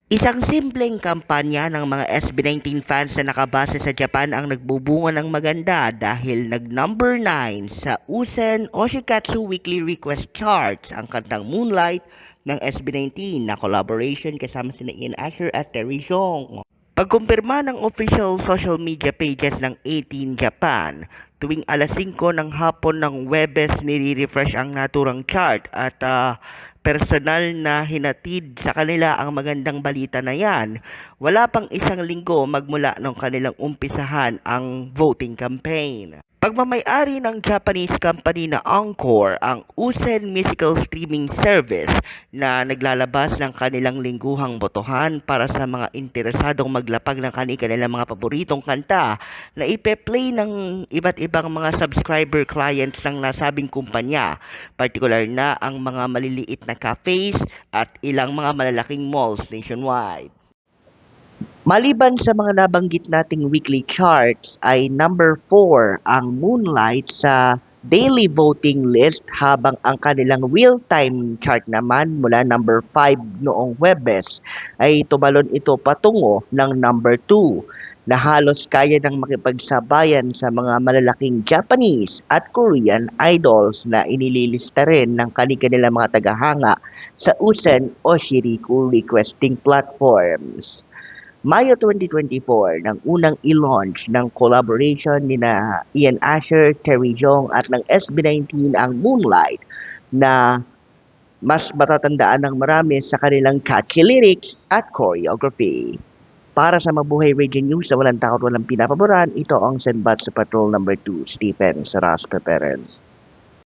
Isang simpleng kampanya ng mga SB19 fans na nakabase sa Japan ang nagbubunga ng maganda dahil nag-number 9 sa Usen Oshikatsu Weekly Request Charts ang kantang Moonlight ng SB19 na collaboration kasama sina Ian Asher at Terry Zhong. Pagkumpirma ng official social media pages ng 18 Japan, tuwing alas 5 ng hapon ng Webes nire-refresh ang naturang chart at personal na hinatid sa kanila ang magandang balita na yan. Wala pang isang linggo magmula nung kanilang umpisahan ang voting campaign. Pagmamay-ari ng Japanese company na Encore ang Usen Musical Streaming Service na naglalabas ng kanilang lingguhang botohan para sa mga interesadong maglapag ng kanilang mga paboritong kanta na ipe-play ng iba't ibang mga subscriber clients ng nasabing kumpanya, partikular na ang mga maliliit na cafes at ilang mga malalaking malls nationwide. Maliban sa mga nabanggit nating weekly charts ay number 4 ang Moonlight sa daily voting list habang ang kanilang real-time chart naman mula number 5 noong Huwebes ay tumalon ito patungo ng number 2 na halos kaya ng makipagsabayan sa mga malalaking Japanese at Korean idols na inililista rin ng kanilang mga tagahanga sa Usen o Shiriku requesting platforms. Mayo 2024 nang unang i-launch ng collaboration ni na Ian Asher, Terry Jong at ng SB19 ang Moonlight na mas matatandaan ng marami sa kanilang catchy lyrics at choreography. Para sa Mabuhay Radio News na walang takot walang pinapaboran, ito ang Senbatsu Patrol number 2, Stephen Saras Preference.